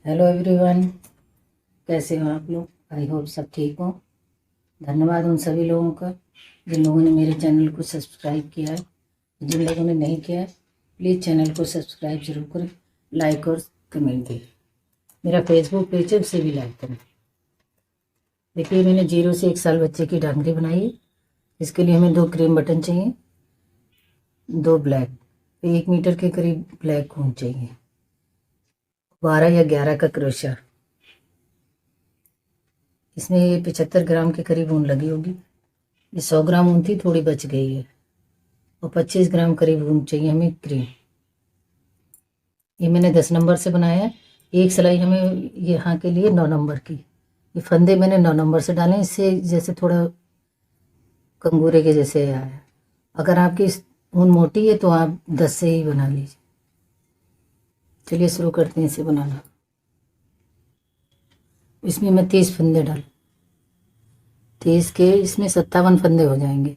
Hello everyone, कैसे हो आप लोग। आई होप सब ठीक हो। धन्यवाद उन सभी लोगों का जिन लोगों ने मेरे चैनल को सब्सक्राइब किया है। जिन लोगों ने नहीं किया है प्लीज़ चैनल को सब्सक्राइब जरूर करें, लाइक और कमेंट दें। मेरा फेसबुक पेज है उसे भी लाइक करें। देखिए मैंने 0 से 1 साल बच्चे की डांगरी बनाई है। इसके लिए हमें 2 क्रीम बटन चाहिए, 2 ब्लैक, 1 मीटर के करीब ब्लैक ऊन चाहिए, 12 या 11 का क्रोशा। इसमें ये 75 ग्राम के करीब ऊन लगी होगी। ये 100 ग्राम ऊन थी, थोड़ी बच गई है। और 25 ग्राम करीब ऊन चाहिए हमें क्रीम। ये मैंने 10 नंबर से बनाया है। एक सिलाई हमें यहाँ के लिए 9 नंबर की। ये फंदे मैंने 9 नंबर से डाले, इससे जैसे थोड़ा कंगूरे के जैसे आया है। अगर आपकी ऊन मोटी है तो आप 10 से ही बना लीजिए। चलिए शुरू करते हैं इसे बनाना। इसमें मैं 30 फंदे डाल, 30 के इसमें 57 फंदे हो जाएंगे।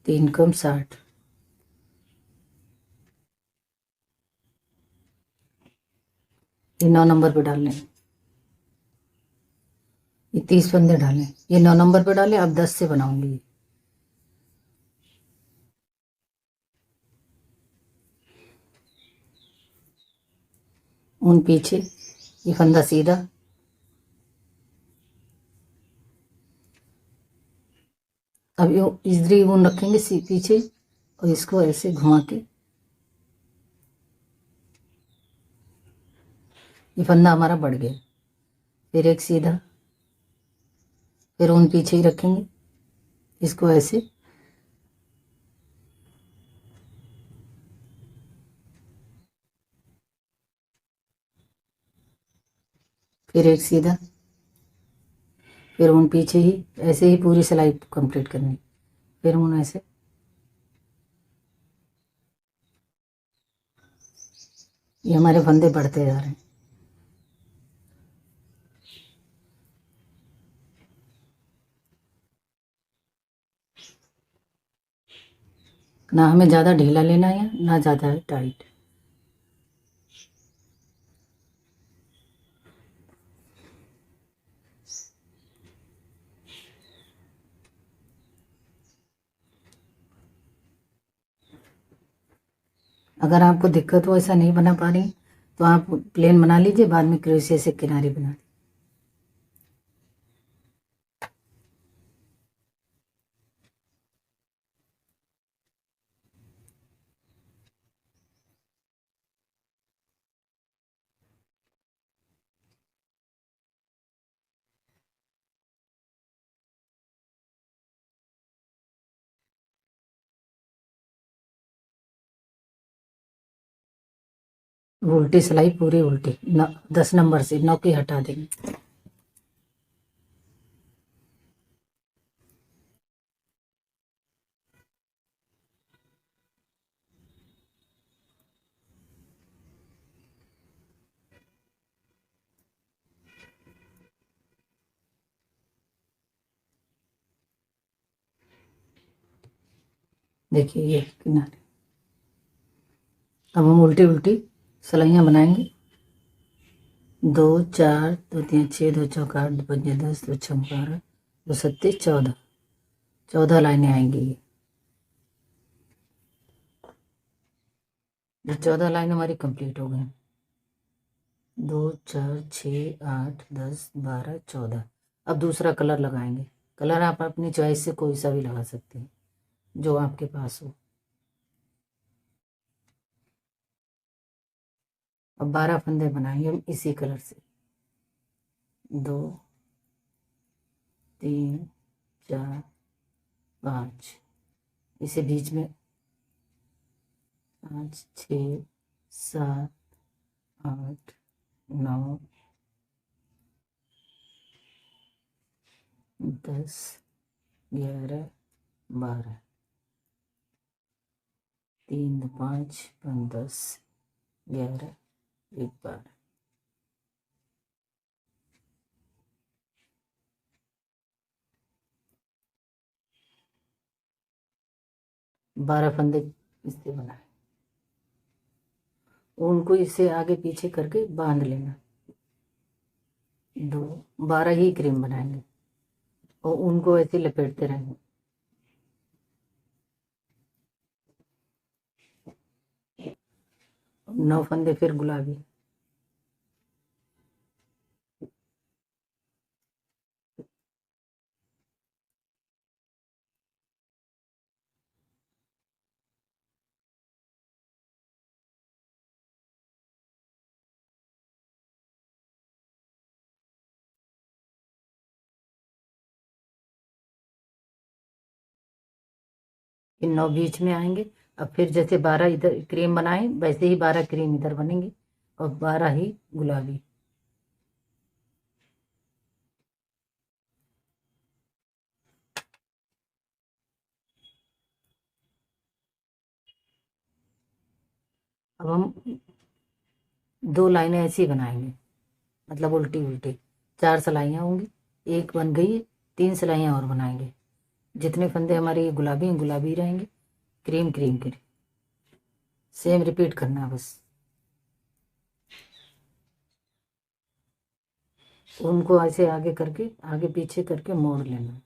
3 कम 60। ये 9 नंबर पे डालने हैं। ये 30 फंदे डालें, ये 9 नंबर पे डालें। अब 10 से बनाऊंगी। ऊन पीछे, ये फंदा सीधा। अब ये इधर ऊन रखेंगे पीछे और इसको ऐसे घुमा के ये फंदा हमारा बढ़ गया। फिर एक सीधा, फिर ऊन पीछे ही रखेंगे, इसको ऐसे, फिर एक सीधा, फिर ऊन पीछे ही। ऐसे ही पूरी सिलाई कंप्लीट करनी। फिर ऊन ऐसे। ये हमारे फंदे बढ़ते जा रहे हैं। ना हमें ज़्यादा ढीला लेना है ना ज़्यादा टाइट। अगर आपको दिक्कत हो, ऐसा नहीं बना पा रही तो आप प्लेन बना लीजिए, बाद में क्रोशे से किनारे बना लीजिए। उल्टी सिलाई पूरी उल्टी 10 नंबर से 9 की हटा देंगे। देखिए ये किनारे। अब हम उल्टी उल्टी सिलाइयाँ बनाएंगे। 2 4 2 3 6 2 चौक 8 2 पंजे 10 2 छः 12 2 सत्ते 14, 14 लाइनें आएंगी। ये 14 लाइन हमारी कंप्लीट हो गई। 2 4 6 8 10 12 14। अब दूसरा कलर लगाएंगे। कलर आप अपनी चॉइस से कोई सा भी लगा सकते हैं जो आपके पास हो। अब 12 फंदे बनाएंगे हम इसी कलर से। 2 3 4 5, इसे बीच में 5 6 7 8 9 10 11 12, 3 5 5 10 11 1 12। 12 फंदे इससे बनाए। उनको इससे आगे पीछे करके बांध लेना। 12 ही क्रीम बनाएंगे और उनको ऐसे लपेटते रहेंगे। नौ फंदे फिर गुलाबी। इन 9 बीच में आएंगे। अब फिर जैसे 12 इधर क्रीम बनाए वैसे ही 12 क्रीम इधर बनेंगे और 12 ही गुलाबी। अब हम 2 लाइनें ऐसी बनाएंगे, मतलब उल्टी उल्टी। 4 सिलाइयाँ होंगी, एक बन गई है, 3 सिलाइयाँ और बनाएंगे। जितने फंदे हमारे ये गुलाबी हैं गुलाबी रहेंगे, cream cream cream. Same repeat करना है बस। उनको ऐसे आगे करके आगे पीछे करके मोड़ लेना।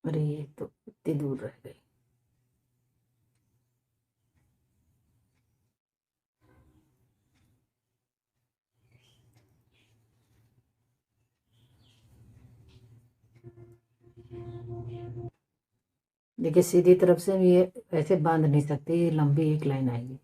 अरे ये तो इतनी दूर रह गई। देखिए सीधी तरफ से हम ये ऐसे बांध नहीं सकते, ये लंबी एक लाइन आएगी।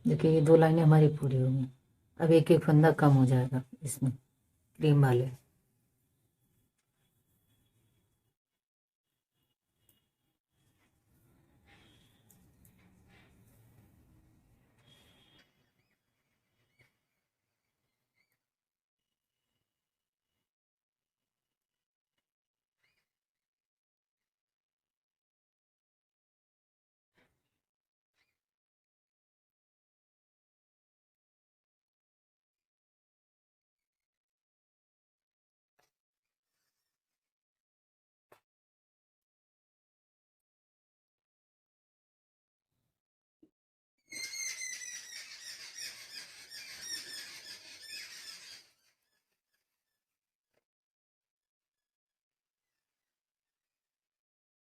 देखिए ये 2 लाइनें हमारी पूरी होंगी। अब एक एक फंदा कम हो जाएगा इसमें क्रीम वाले।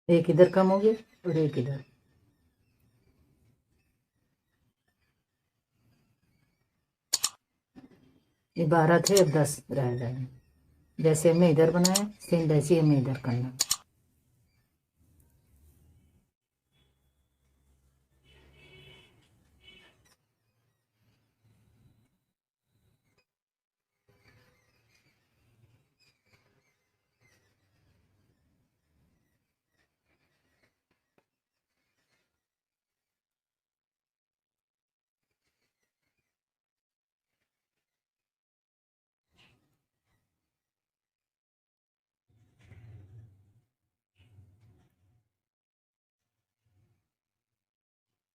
एक इधर कम हो गया और एक इधर। ये 12 थे, अब 10 रह गए। जैसे हमने इधर बनाया सेम वैसे ही हमें इधर करना।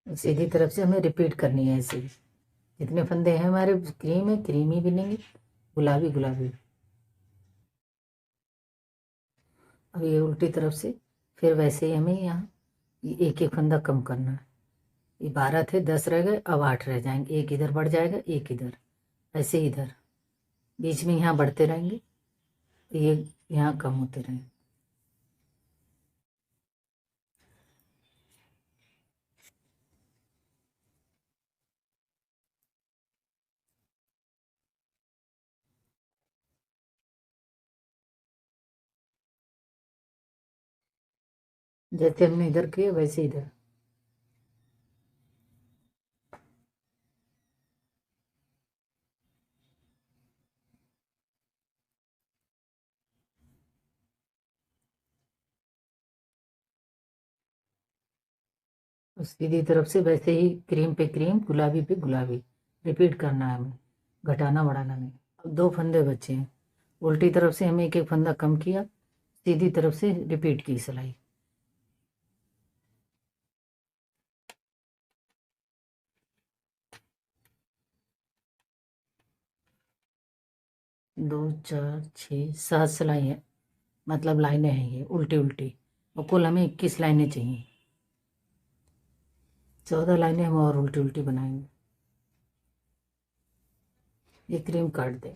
सीधी तरफ से हमें रिपीट करनी है ऐसे ही। जितने फंदे हैं हमारे क्रीम है, क्रीम ही बिनेंगे, गुलाबी गुलाबी। अब ये उल्टी तरफ से फिर वैसे ही हमें यहाँ एक एक फंदा कम करना है। ये 12 थे, 10 रह गए, अब 8 रह जाएंगे। एक इधर बढ़ जाएगा, एक इधर, ऐसे इधर बीच में यहाँ बढ़ते रहेंगे, ये यहाँ कम होते रहेंगे। जैसे हमने इधर किए वैसे इधर। और सीधी तरफ से वैसे ही क्रीम पे क्रीम, गुलाबी पे गुलाबी रिपीट करना है हमें, घटाना बढ़ाना नहीं। अब 2 फंदे बचे हैं। उल्टी तरफ से हमें एक एक फंदा कम किया, सीधी तरफ से रिपीट की सिलाई। दो, चार, 6, 7 सिलाई है, मतलब लाइनें हैं ये उल्टी उल्टी। और कुल हमें 21 लाइनें चाहिए। 14 लाइनें हम और उल्टी उल्टी बनाएंगे। ये क्रीम काट दें।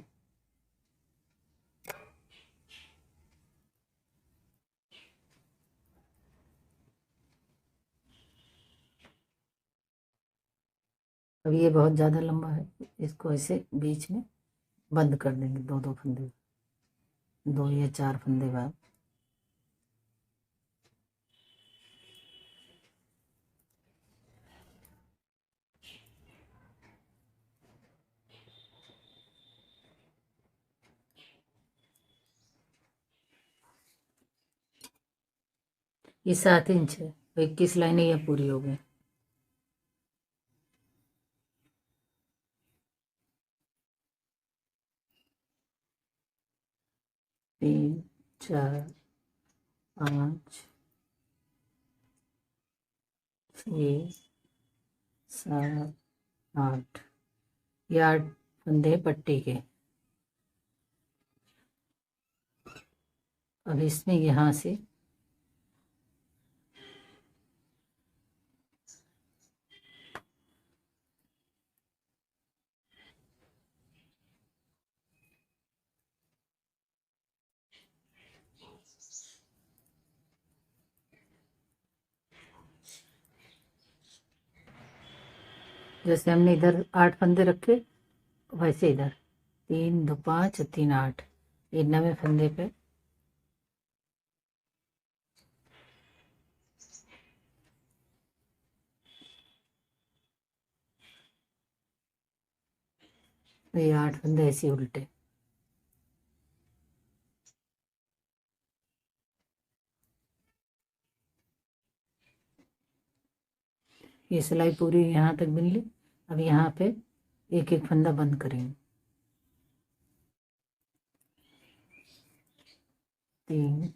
अब ये बहुत ज़्यादा लंबा है, इसको ऐसे बीच में बंद कर देंगे, 2-2 फंदे, 2 या 4 फंदे बाद। ये 7 इंच है, तो 21 लाइनें ये पूरी हो गई। तीन, 4, 5, 6, 7, 8। ये 8 फंदे पट्टी के। अब इसमें यहाँ से जैसे हमने इधर 8 फंदे रखे, वैसे इधर 3, 2, 5, 3, 8, ये 9वें फंदे पे ये 8 फंदे ऐसे उल्टे। ये सिलाई पूरी यहाँ तक बिन ली। अब यहाँ पे एक एक फंदा बंद करेंगे। 3,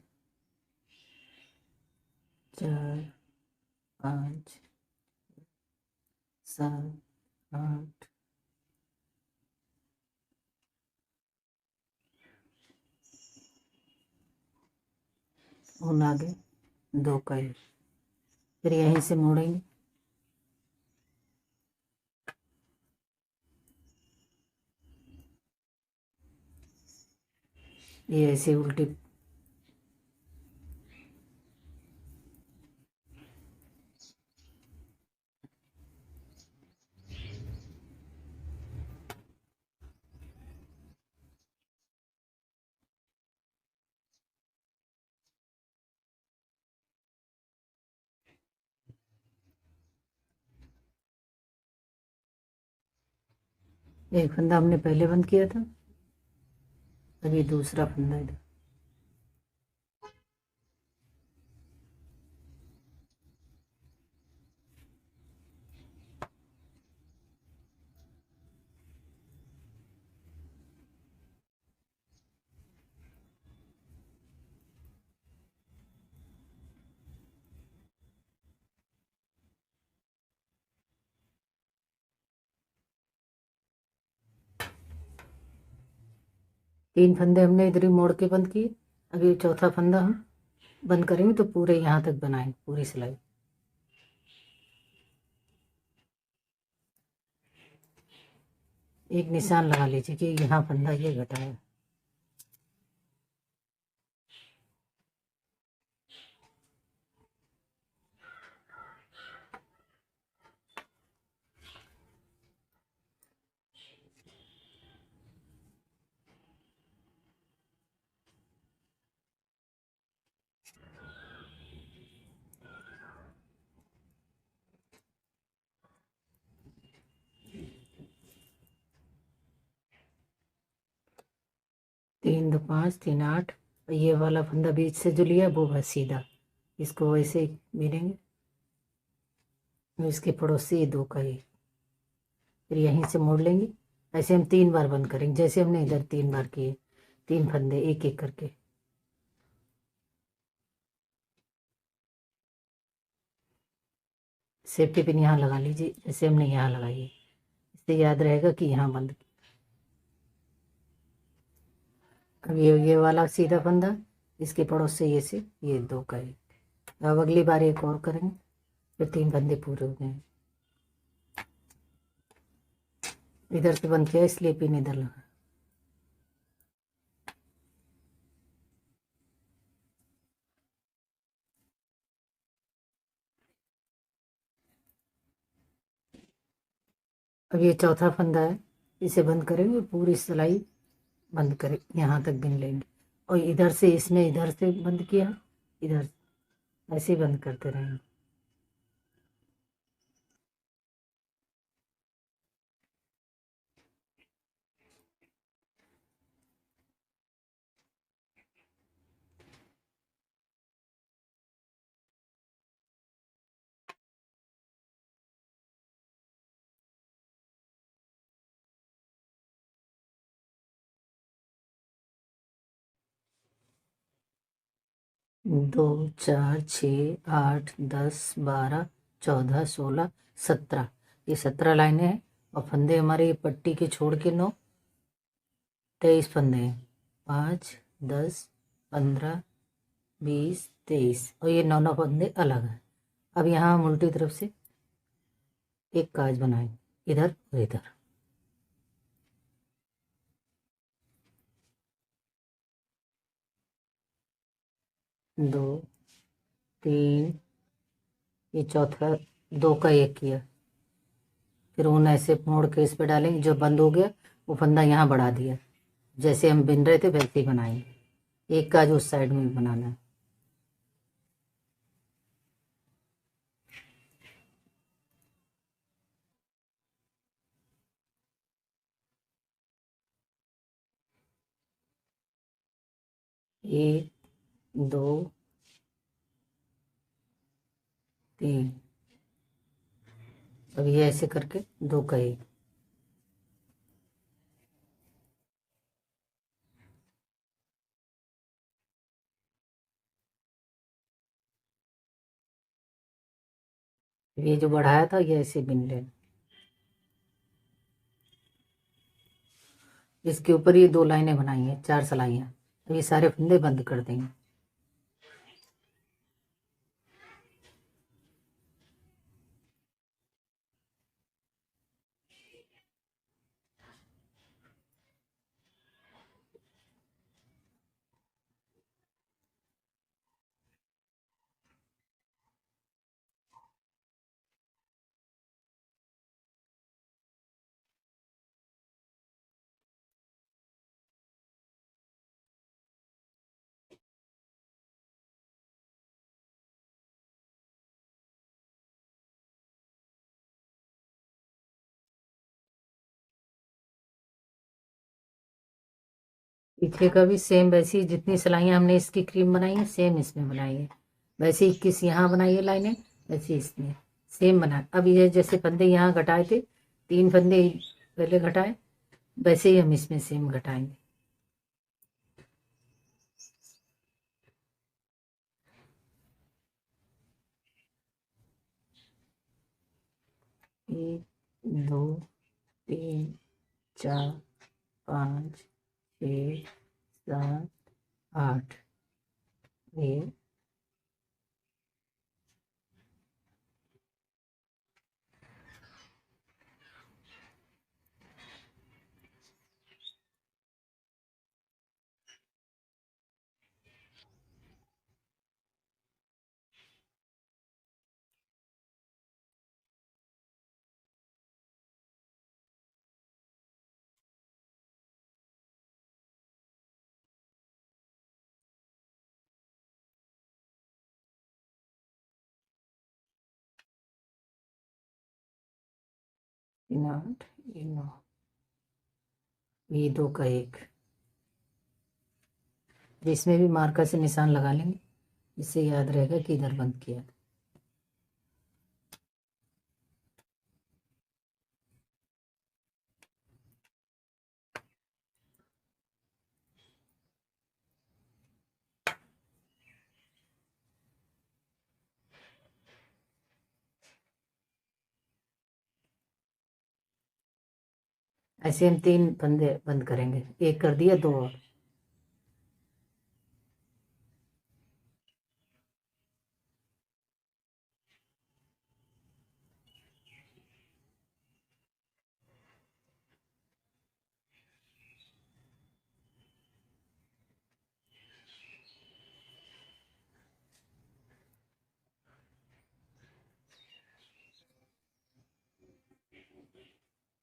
4, 5, 7, 8, और आगे 2 कई, फिर यहीं से मोड़ेंगे। ये ऐसे उल्टी। एक फंदा हमने पहले बंद किया था, अब ये दूसरा फंदा इधर। तीन फंदे हमने इधर ही मोड़ के बंद किए। अब ये चौथा फंदा हम बंद करेंगे तो पूरे यहाँ तक बनाएंगे पूरी सिलाई। एक निशान लगा लीजिए कि यहाँ फंदा ये घटा है। तीन, 2, 5, 3, 8। ये वाला फंदा बीच से जो लिया वो बस सीधा, इसको वैसे ही मिलेंगे। इसके पड़ोसी ये 2 का 1, फिर यहीं से मोड़ लेंगे। ऐसे हम 3 बार बंद करेंगे, जैसे हमने इधर 3 बार किए, 3 फंदे एक एक करके। सेफ्टी पिन यहाँ लगा लीजिए, जैसे हमने यहाँ लगाई है, इससे याद रहेगा कि यहाँ बंद। अब ये वाला सीधा फंदा, इसके पड़ोस से ये 2 का 1। अब अगली बार एक और करेंगे, फिर 3 फंदे पूरे हो गए। इधर से बंद किया इसलिए पिन इधर लगा। अब ये चौथा फंदा है, इसे बंद करेंगे, पूरी सिलाई बंद करें, यहाँ तक गिन लेंगे। और इधर से इसमें इधर से बंद किया, इधर ऐसे ही बंद करते रहेंगे। दो, 4, 6, 8, 10, 12, 14, 16, 17, ये 17 लाइनें हैं। और फंदे हमारे ये पट्टी के छोड़ के 9, 23 फंदे हैं। 5, 10, 15, 20, 23, और ये 9 फंदे अलग हैं। अब यहाँ हम उल्टी तरफ से एक काज बनाएंगे, इधर और इधर। 2, 3, ये चौथा 2 का 1 किया, फिर ऊन ऐसे मोड़ के इस पे डालेंगे, जो बंद हो गया वो फंदा यहाँ बढ़ा दिया, जैसे हम बिन रहे थे वैसे ही बनाएंगे। एक काज उस साइड में भी बनाना है। एक, 2, 3, अब ये ऐसे करके 2 का 1। ये जो बढ़ाया था ये ऐसे बिन लेना। इसके ऊपर ये 2 लाइनें बनाई हैं, 4 सिलाइयाँ, तो ये सारे फंदे बंद कर देंगे। पीछे का भी सेम वैसी, जितनी सिलाइयाँ हमने इसकी क्रीम बनाई है सेम इसमें बनाई है, वैसे 21 यहाँ बनाई है लाइनें, वैसे इसमें सेम बना। अब ये जैसे फंदे यहाँ घटाए थे, 3 फंदे पहले घटाए, वैसे ही हम इसमें सेम घटाएंगे। एक, 2, 3, 4, 5, 6, 7, 8, ये तीन, 8, ये 9, ये 2 का 1। इसमें भी मार्कर से निशान लगा लेंगे, इससे याद रहेगा कि इधर बंद किया। ऐसे हम 3 फंदे बंद करेंगे, एक कर दिया, 2 और।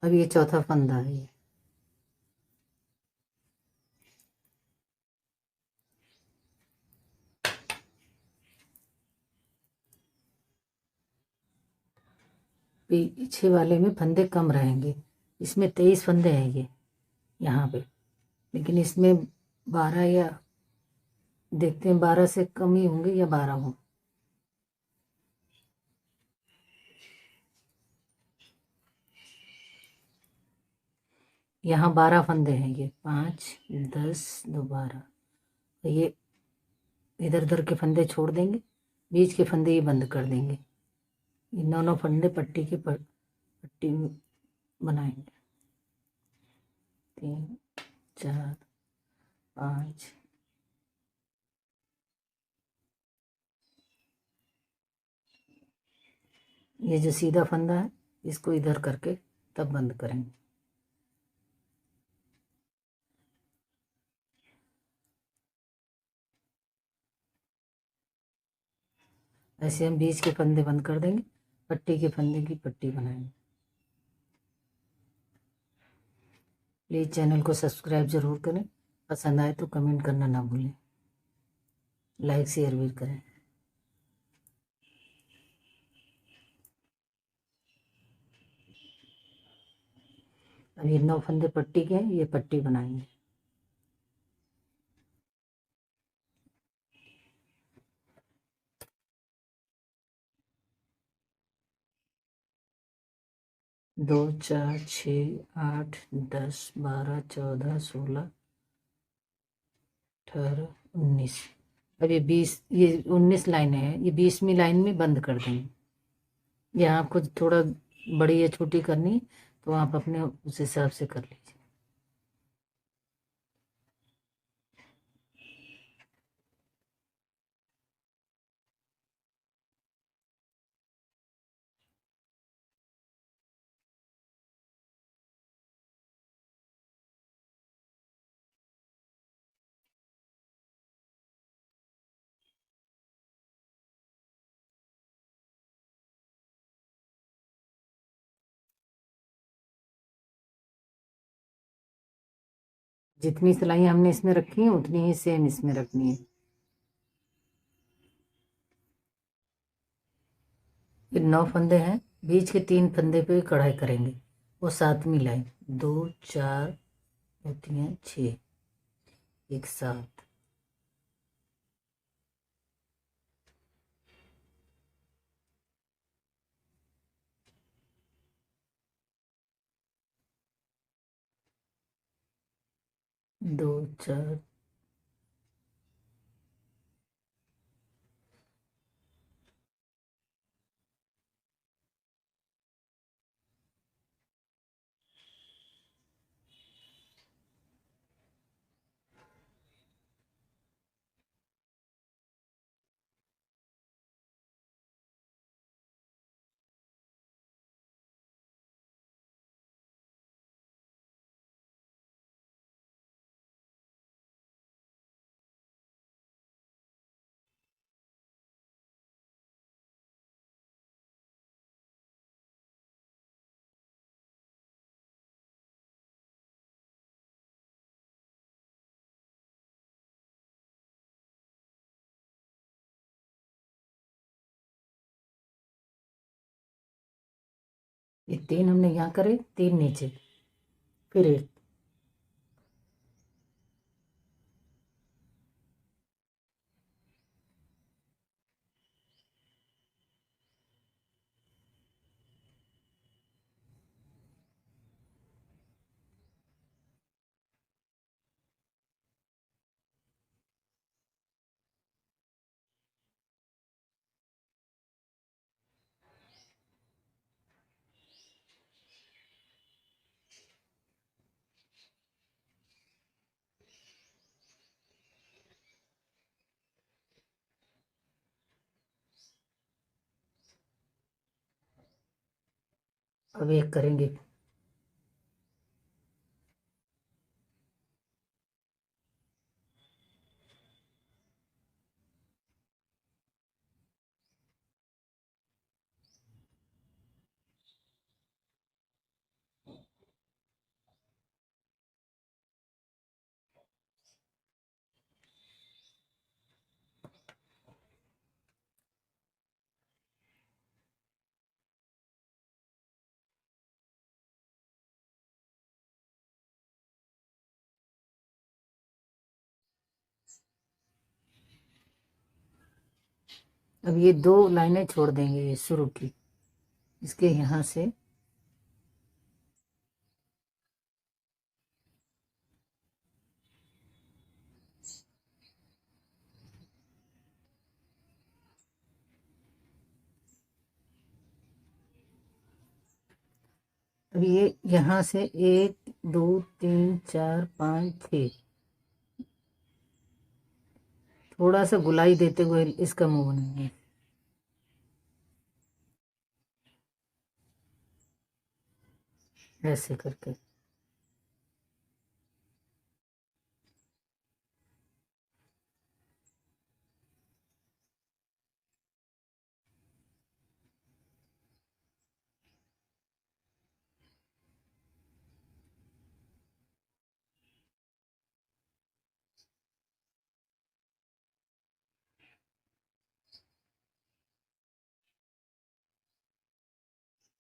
अब ये चौथा फंदा है ये। पीछे वाले में फंदे कम रहेंगे, इसमें 23 फंदे हैं ये यहाँ पे, लेकिन इसमें 12 या देखते हैं 12 से कम ही होंगे या 12 हों। यहाँ 12 फंदे हैं ये, 5, 10, 2, 12। तो ये इधर उधर के फंदे छोड़ देंगे, बीच के फंदे ये बंद कर देंगे। ये 9 फंदे पट्टी के पट्टी बनाएंगे। 3, 4, 5। ये जो सीधा फंदा है इसको इधर करके तब बंद करेंगे। ऐसे हम बीच के फंदे बंद कर देंगे, पट्टी के फंदे की पट्टी बनाएंगे। प्लीज़ चैनल को सब्सक्राइब ज़रूर करें, पसंद आए तो कमेंट करना ना भूलें, लाइक शेयर भी करें। अब ये 9 फंदे पट्टी के हैं, ये पट्टी बनाएंगे। दो, 4, 6, 8, 10, 12, 14, 16, 18, 19। अब ये 20, ये 19 लाइनें हैं, ये 20वीं लाइन में बंद कर देंगे। यहाँ आपको थोड़ा बड़ी या छोटी करनी तो आप अपने उस हिसाब से कर लीजिए। जितनी सिलाई हमने इसमें रखी है उतनी ही सेम इसमें रखनी है। ये 9 फंदे हैं, बीच के 3 फंदे पे कढ़ाई करेंगे, वो 7वीं लाइन। 2, 4, 2, 3, 6, एक साथ। दो, 4, ये 3 हमने यहाँ करे, 3 नीचे, फिर एक। अब एक करेंगे। अब ये 2 लाइनें छोड़ देंगे, ये शुरू की, इसके यहाँ से अब ये यहाँ से 1 2 3 4 5 6 थोड़ा सा गुलाई देते हुए इसका मुंह बनाएंगे। ऐसे करके।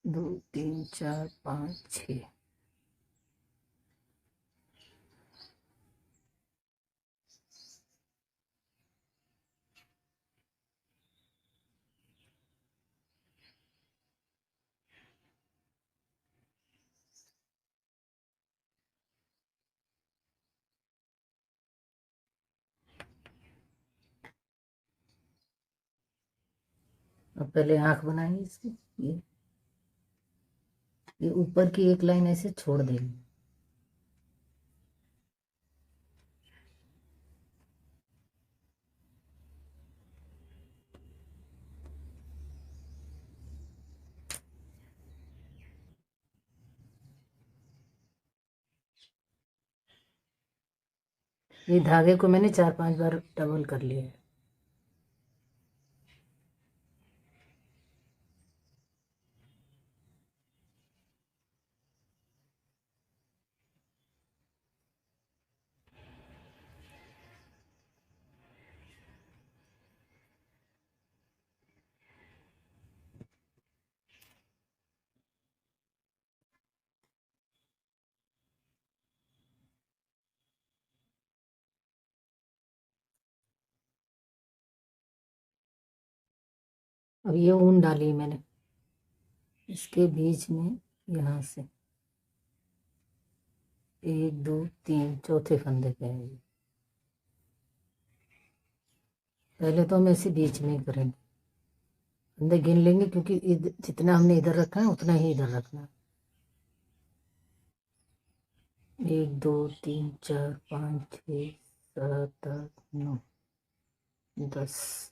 दो तीन चार पाँच छ। अब पहले आंख बनाएंगे इसकी। ये ऊपर की एक लाइन ऐसे छोड़ देंगे। ये धागे को मैंने 4-5 बार डबल कर लिया है। अब ये ऊन डाली मैंने इसके बीच में, यहाँ से 1 2 3 चौथे फंदे पे है ये। पहले तो हम ऐसे बीच में ही करेंगे, फंदे गिन लेंगे क्योंकि जितना हमने इधर रखा है उतना ही इधर रखना है। 1 2 3 4 5 6 7 8 9 10।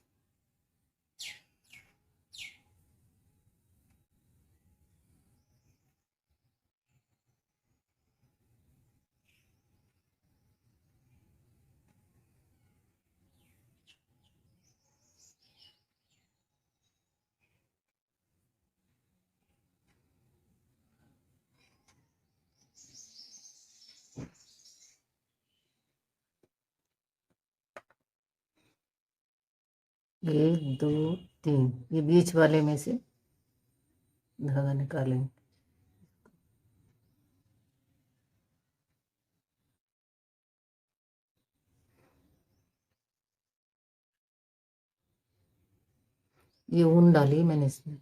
एक दो तीन, ये बीच वाले में से धागा निकालेंगे। ये ऊन डाली मैंने इसमें।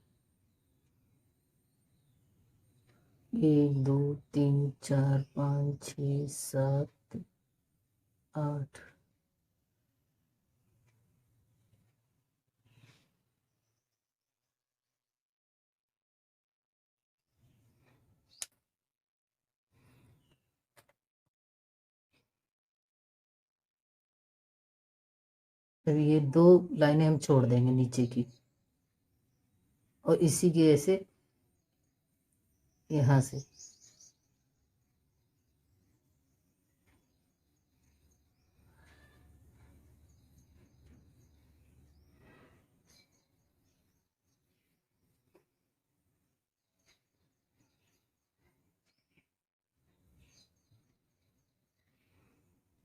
1 2 3 4 5 6 7 8। फिर ये 2 लाइनें हम छोड़ देंगे नीचे की, और इसी के ऐसे यहाँ से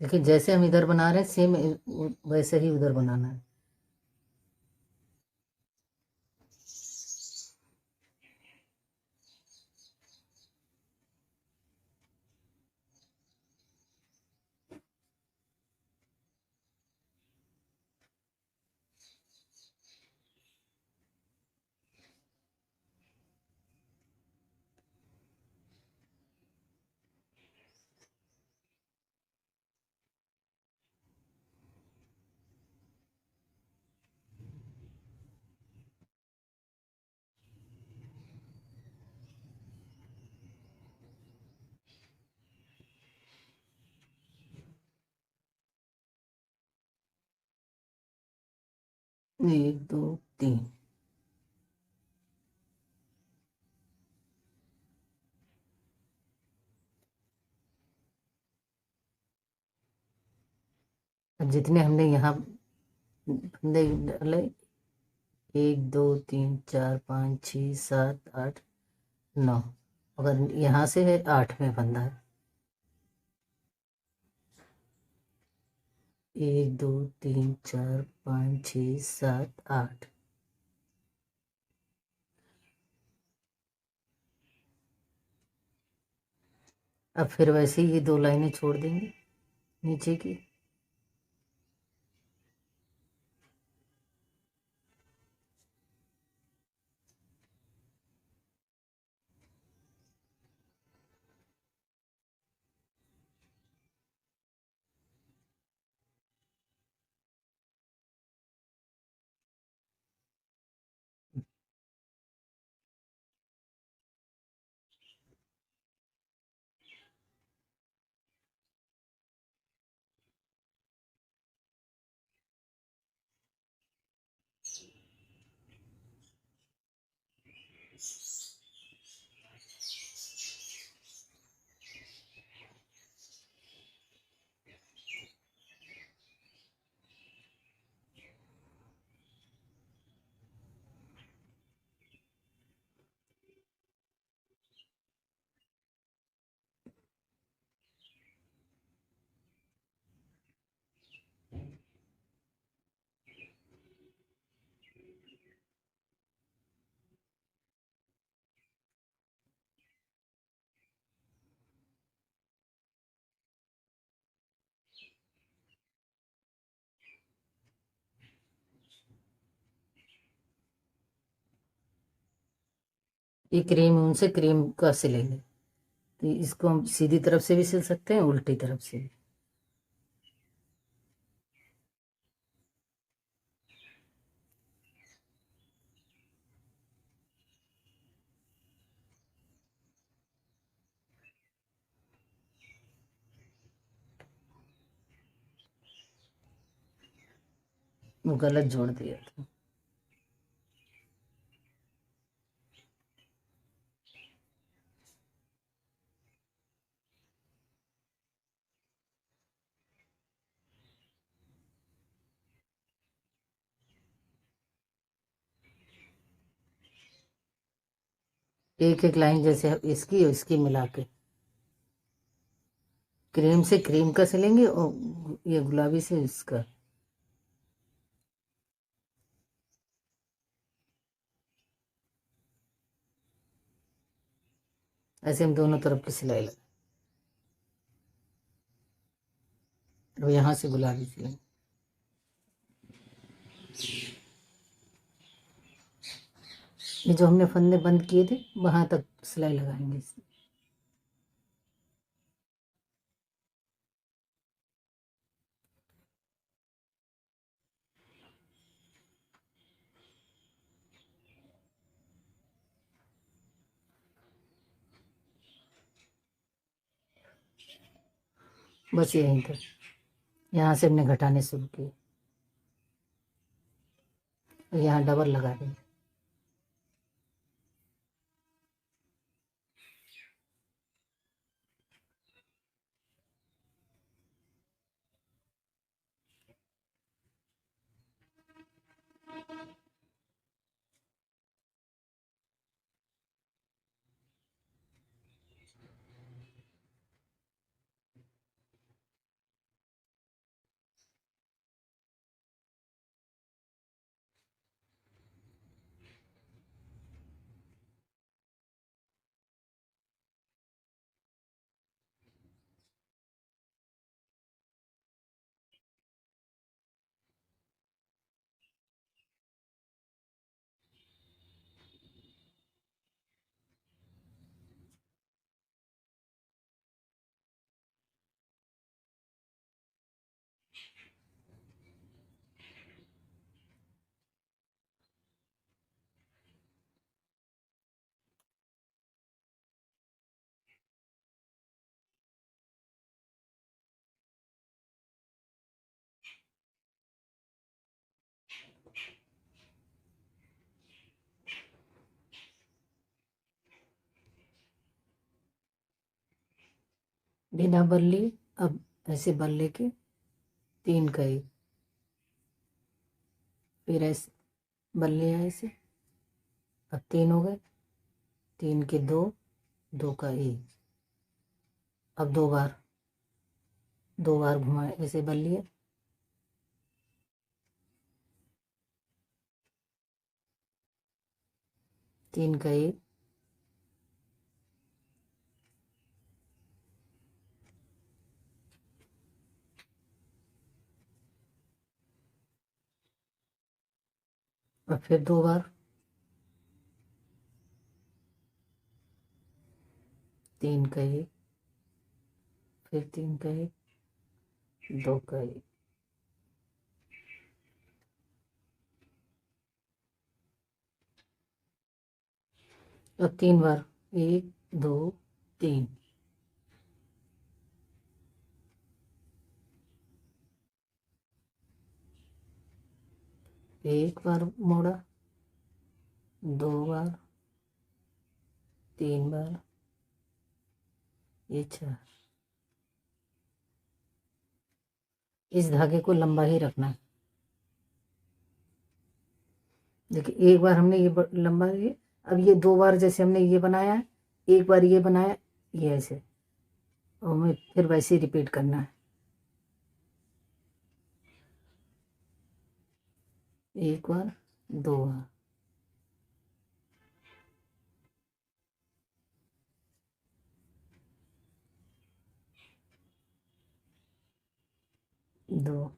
देखिए, जैसे हम इधर बना रहे हैं सेम वैसे ही उधर बनाना है। एक दो तीन। अब जितने हमने यहाँ फंदे डाले, 1 2 3 4 5 6 7 8 9, अगर यहाँ से है 8वें फंदा है। 1 2 3 4 5 6 7 8। अब फिर वैसे ही ये 2 लाइनें छोड़ देंगे नीचे की। ये क्रीम उनसे क्रीम का सिलेंगे, तो इसको हम सीधी तरफ से भी सिल सकते हैं, उल्टी तरफ से भी। वो गलत जोड़ दिया था। एक एक लाइन जैसे इसकी और इसकी मिला के क्रीम से क्रीम का सिलेंगे और ये गुलाबी से इसका। ऐसे हम दोनों तरफ की सिलाई लगा। अब यहाँ से गुलाबी सिलेंगे। ये जो हमने फंदे बंद किए थे वहां तक सिलाई लगाएंगे इसमें। बस यहीं तक। यहाँ से हमने घटाने शुरू किए और यहाँ डबल लगा देंगे। बिना बल्ली। अब ऐसे बल्ले के 3 कई, फिर ऐसे बल्ले ऐसे, अब 3 हो गए, 3 के 2, 2 का 1। अब 2 बार, 2 बार घुमाए ऐसे बल्ले, 3 का 1, और फिर 2 बार, 3 का 1, फिर 3 का 1, 2 का 1। अब 3 बार, 1 2 3, एक बार मोड़ा, 2 बार, 3 बार, ये 4। इस धागे को लंबा ही रखना है। देखिए एक बार हमने ये लंबा ये, अब ये 2 बार जैसे हमने ये बनाया है, एक बार ये बनाया, ये ऐसे, और हमें फिर वैसे ही रिपीट करना है। एक बार, 2 बार, 2।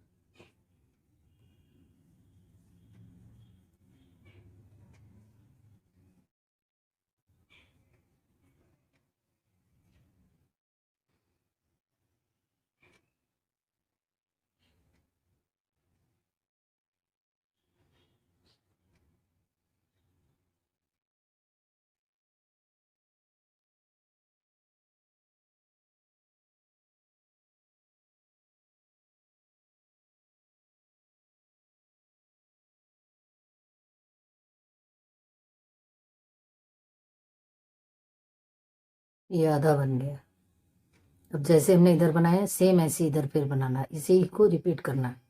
ये आधा बन गया। अब जैसे हमने इधर बनाया सेम ऐसे इधर फिर बनाना है, इसी को रिपीट करना है।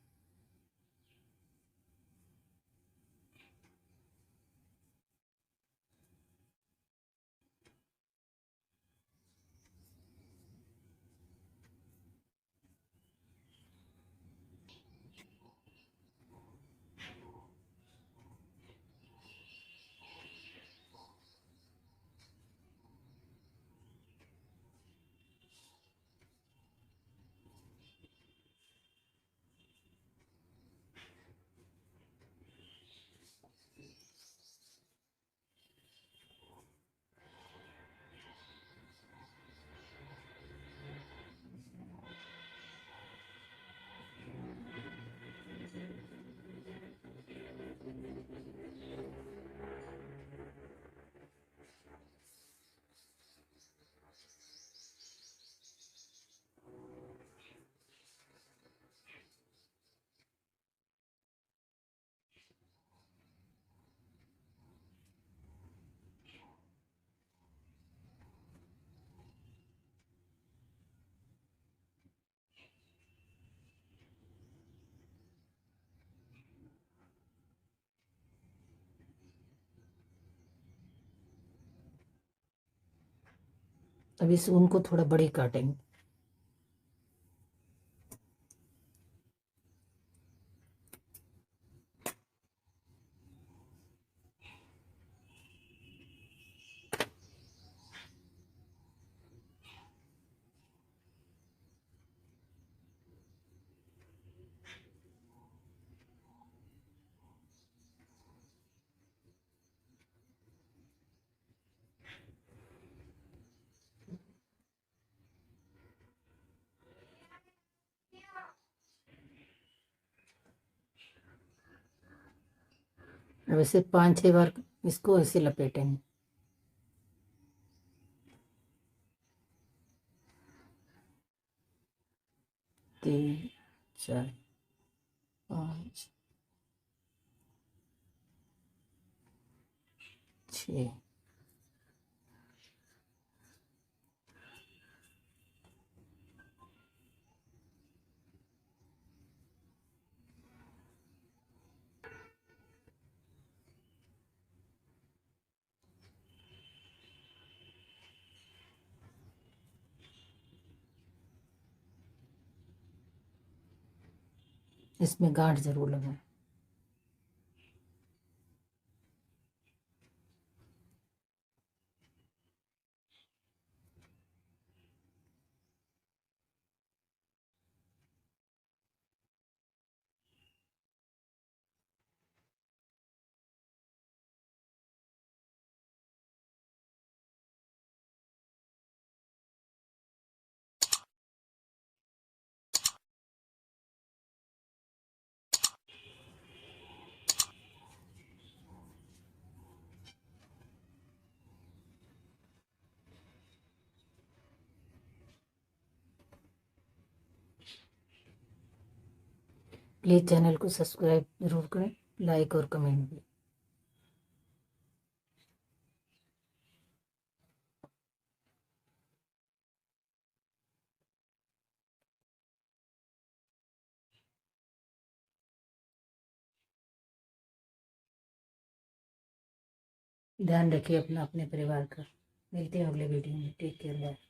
अब इस ऊन को थोड़ा बड़ी काटेंगे। अब ऐसे 5-6 बार इसको ऐसे लपेटेंगे। 3 4 5 6, इसमें गांठ जरूर लगाएं। प्लीज़ चैनल को सब्सक्राइब जरूर करें, लाइक और कमेंट भी। ध्यान रखिए अपना, अपने परिवार का। मिलते हैं अगले वीडियो में। Take care, bye.